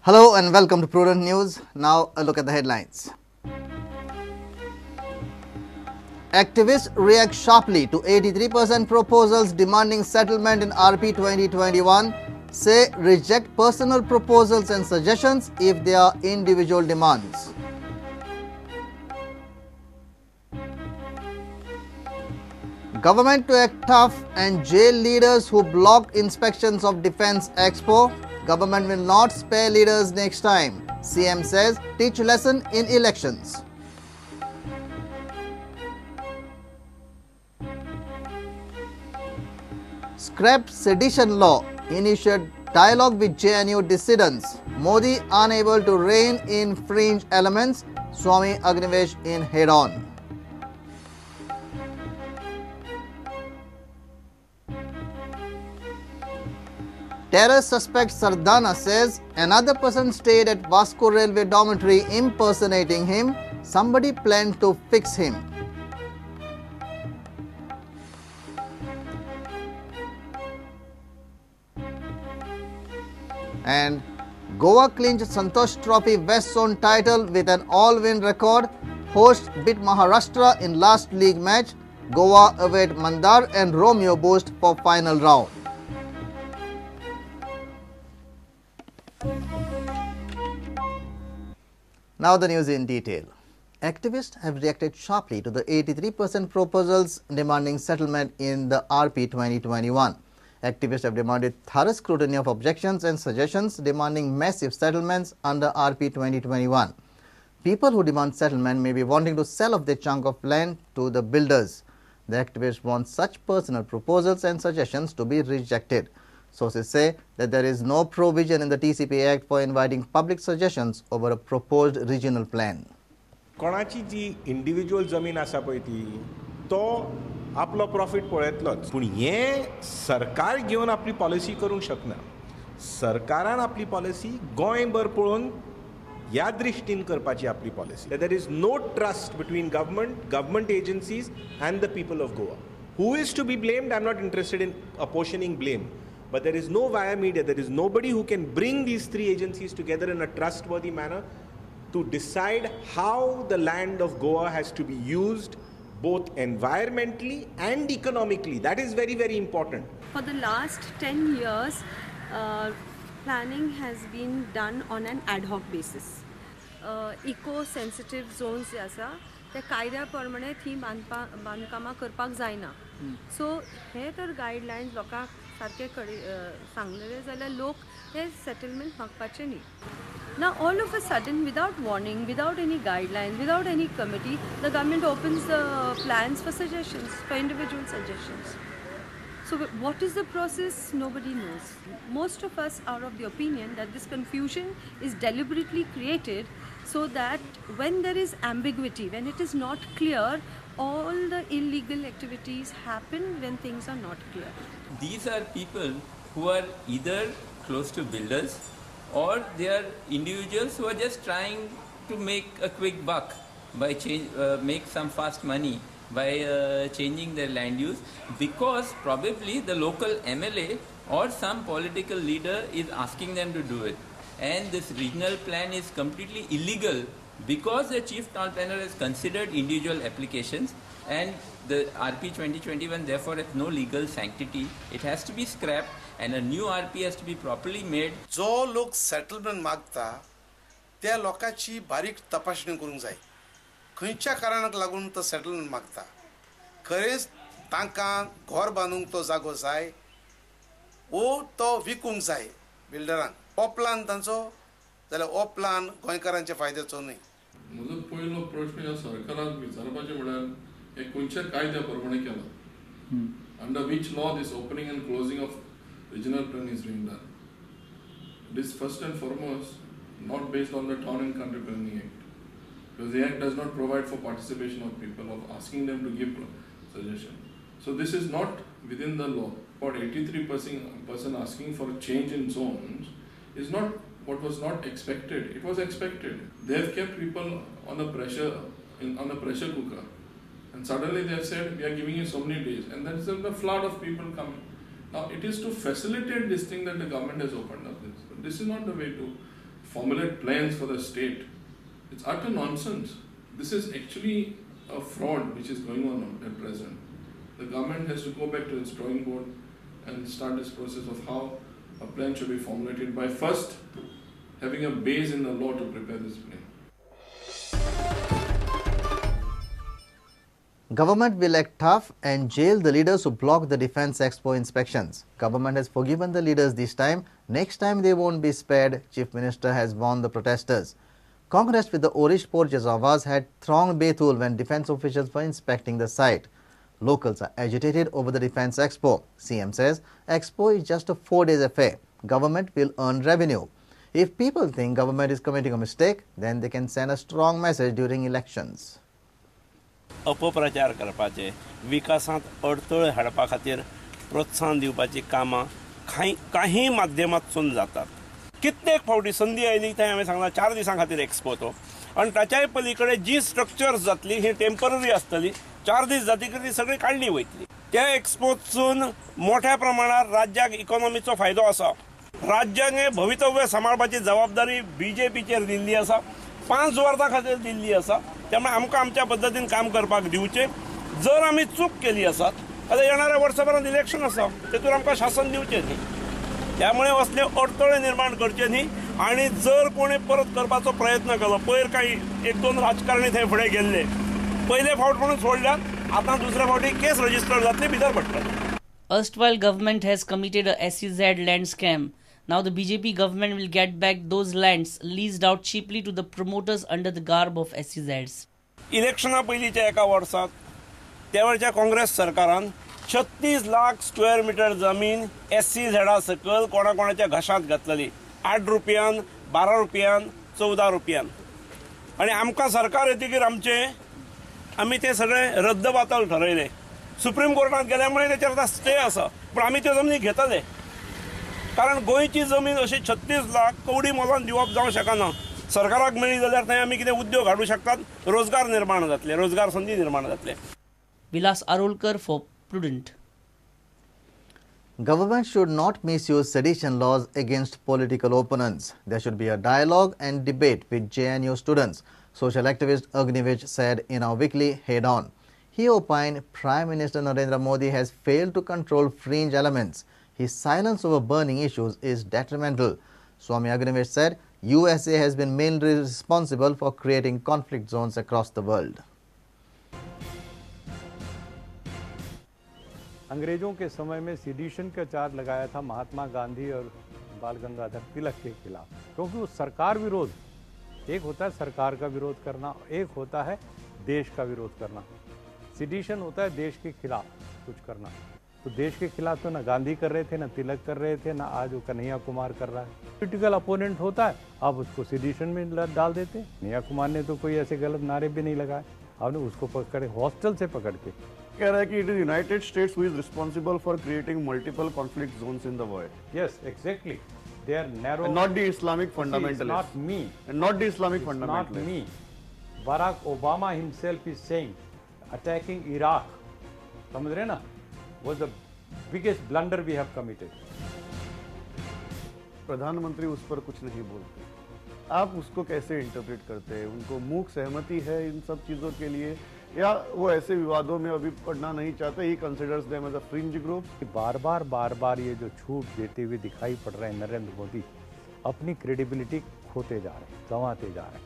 Hello and welcome to Prudent News. Now a look at the headlines. Activists react sharply to 83% proposals demanding settlement in RP 2021. Say reject personal proposals and suggestions if they are individual demands. Government to act tough and jail leaders who blocked inspections of Defence Expo. Government will not spare leaders next time. CM says teach lesson in elections. Scrapped sedition law. Initiate dialogue with JNU dissidents. Modi unable to rein in fringe elements. Swami Agnivesh in head-on. Terror suspect Sardana says another person stayed at Vasco Railway dormitory impersonating him. Somebody planned to fix him. And Goa clinched Santosh Trophy West Zone title with an all-win record. Host beat Maharashtra in last league match. Goa await Mandar and Romeo boost for final round. Now the news in detail. Activists have reacted sharply to the 83% proposals demanding settlement in the RP 2021. Activists have demanded thorough scrutiny of objections and suggestions demanding massive settlements under RP 2021. People who demand settlement may be wanting to sell off their chunk of land to the builders. The activists want such personal proposals and suggestions to be rejected. Sources say that there is no provision in the TCP Act for inviting public suggestions over a proposed regional plan. कोणाची जी individual जमीन आसा पळय ती तो आपलो profit पळयतलोच पूण हे सरकार घेवन आपली पॉलिसी करूंक शकना. सरकारान आपली पॉलिसी गोंयभर पळोवन ह्या दृश्टीन करपाची आपली policy. There is no trust between government agencies and the people of Goa. Who is to be blamed? I am not interested in apportioning blame. But there is no via media, there is nobody who can bring these three agencies together in a trustworthy manner to decide how the land of Goa has to be used both environmentally and economically. That is very, very important. For the last 10 years, planning has been done on an ad hoc basis. Eco-sensitive zones जे आसा ते कायद्या प्रमाणे थी बांदकामां करपाक जायना. सो हे तर guidelines लोकांक सारके सांगलेले जाल्यार लोक हे सेटलमेंट मागपाचे न्ही. Now all of a sudden, without warning, without any guidelines, without any committee, the government opens the plans for suggestions, for individual suggestions. So what is the process? Nobody knows. Most of us are of the opinion that this confusion is deliberately created so that when there is ambiguity, when it is not clear, all the illegal activities happen when things are not clear. These are people who are either close to builders or they are individuals who are just trying to make a quick buck by make some fast money by changing their land use, because probably the local MLA or some political leader is asking them to do it. And this regional plan is completely illegal because the chief town planner has considered individual applications, and the RP 2021 therefore has no legal sanctity. It has to be scrapped and a new RP has to be properly made. जो लोक settlement मागता त्या लोकांची बारीक तपासणी करूंक जाय. खंयच्या कारणाक लागून तो सेटलमेंट मागता, खरेंच तांकां घर बांदूंक तो जागो जाय ओ तो विकूंक जाय बिल्डरांक. हो प्लान तांचो जाल्यार हो प्लान गोंयकारांच्या फायद्याचो न्ही. म्हजो पयलो प्रश्न ह्या सरकाराक विचारपाचें म्हळ्यार हे खंयच्या कायद्या प्रमाणे केला, under which law this opening and closing of regional plan is being done. It is first and foremost not based on the Town and Country Planning Act, because the Act does not provide for participation of people, of asking them to give suggestion. So this is not within the law. About 83% asking for a change in zones is not what was not expected. It was expected. They have kept people on the pressure on the pressure cooker, and suddenly they have said we are giving you so many days, and then there's a flood of people coming. Now it is to facilitate this thing that the government has opened up this. But this is not the way to formulate plans for the state. It's utter nonsense. This is actually a fraud which is going on at present. The government has to go back to its drawing board and start this process of how a plan should be formulated by first having a base in the law to prepare this plan. Government will act tough and jail the leaders who block the Defence Expo inspections. Government has forgiven the leaders this time. Next time they won't be spared, Chief Minister has warned the protesters. Congress with the Orish Port Jazawaz had thronged Bethul when defence officials were inspecting the site. Locals are agitated over the Defence Expo. CM says Expo is just a 4 days affair. Government will earn revenue. If people think government is committing a mistake, then they can send a strong message during elections. अपप्रचार करपाचे, विकासांत अडथळे हाडपा खातीर प्रोत्साहन दिवपाची कामां काही माध्यमांतसून जातात. कित्येक फावटी संदी आयली थंय हांवें सांगलां 4 दिसां खातीर एक्सपो तो, आनी ताच्याय पलीकडे जी स्ट्रक्चर्स जातली ही टेम्पररी आसतली. 4 दीस जातकीर ती सगळी काडली वयतली. त्या एक्सपोसून मोठ्या प्रमाणात राज्याक इकॉनॉमीचो फायदो आसा. राज्याक हें भवितव्य सांबाळपाची जबाबदारी बीजेपीचेर दिल्ली आसा, 5 वर्सां खातीर दिल्ली आसा. त्यामुळे आमकां आमच्या पद्दतीन काम करपाक दिवचे. जर आमी चूक केली आसात जाल्यार येणाऱ्या वर्साभरांत इलेक्शन आसा, तेतून आमकां शासन दिवचें न्ही. त्यामुळे असले अडथळे निर्माण करचे न्ही. आणि जर कोणी परत करपाचो प्रयत्न केलो, पयर काही 1-2 राजकारणी थंय फुडें गेल्ले, पयले फावट म्हणून सोडल्यात, आतां दुसऱ्या फावटी केस रजिस्टर जातली, भितर पडटले. Erstwhile government has committed a SEZ land scam. Now the BJP government will get back those lands leased out cheaply to the promoters under the garb of SEZs. इलेक्शना पयलींच्या एका वर्साक त्या वेळच्या काँग्रेस सरकारान 36 लाख स्क्वेअर मीटर जमीन SEZ सकल कोणाच्या घशांत घातलेली. 8 रुपयान, 12 रुपयान, 14 रुपयान. आणि आमकां सरकार येतकीर आमी ते सगळे रद्दबातल ठरयले. सुप्रीम कोर्टात गेल्यामुळे त्याच्यावर आता स्टे आसा, पण आमी त्यो जमनी घेतले. कारण गोंयची जमीन अशी 36 लाख कवडी मोलान दिवप जावं शकना. सरकाराक मेळ्ळी जाल्यार थंय आमी कितें उद्योग हाडूं शकतात, रोजगार निर्माण जातले, रोजगार संधी निर्माण जातले. Vilas Arolkar for Prudent. Government should not misuse sedition laws against political opponents. There should be a dialogue and debate with JNU students, social activist Agnivesh said in our weekly Head On. He opined Prime Minister Narendra Modi has failed to control fringe elements. His silence over burning issues is detrimental. Swami Agnivesh said USA has been mainly responsible for creating conflict zones across the world. अंग्रेजों के समय में sedition का charge लगाया था महात्मा गांधी और बाल गंगाधर तिलक के खिलाफ, क्योंकि वो सरकार विरोध, एक होता है सरकार का विरोध करना, एक होता है देश का विरोध करना. सेडिशन होता है देश के खिलाफ कुछ करना. तो देश के खिलाफ तो ना गांधी कर रहे थे, ना तिलक कर रहे थे, ना आज वो कन्हैया कुमार कर रहा है. पॉलिटिकल अपोनेंट होता है, आप उसको सेडिशन में डाल देते. कन्हैया कुमार ने तो कोई ऐसे गलत नारे भी नहीं लगाए, आपने उसको पकड़े हॉस्टल से पकड़ के. कह रहा है कि it is United States who is responsible for creating multiple conflict zones in the world. Yes, exactly. They are narrow, not the Islamic fundamentalist, not me, and not the Islamic fundamentalist, not me. Barack Obama himself is saying attacking Iraq, समझ रहे ना, was the biggest blunder we have committed. प्रधानमंत्री उस पर कुछ नहीं बोलते, आप उसको कैसे इंटरप्रेट करते हैं? उनको मूक सहमति है इन सब चीज़ों के लिए, या वो ऐसे विवादों में अभी पड़ना नहीं चाहते? He considers them as a fringe group. बार बार ये जो छूट देते हुए दिखाई पड़ रहे हैं नरेंद्र मोदी, अपनी क्रेडिबिलिटी खोते जा रहे हैं, गंवाते जा रहे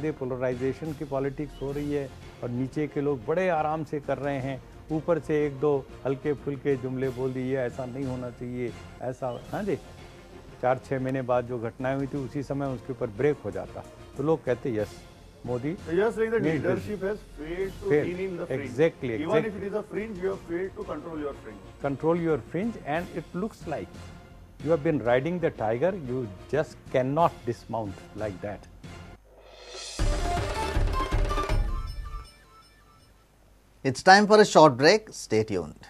हैं. पोलराइजेशन की पॉलिटिक्स हो रही है और नीचे के लोग बड़े आराम से कर रहे हैं, ऊपर से 1-2 हल्के फुल्के जुमले बोल दिए, ऐसा नहीं होना चाहिए, ऐसा. हाँ जी, 4-6 महीने बाद जो घटनाएं हुई थी उसी समय उसके ऊपर ब्रेक हो जाता, तो लोग कहते yes Modi. Leadership has failed to in in the fringe. Exactly. Even if it is a fringe, you have failed to control your fringe. Control your fringe, and it looks like you have been riding the tiger. You just cannot dismount like that. It's time for a short break. Stay tuned.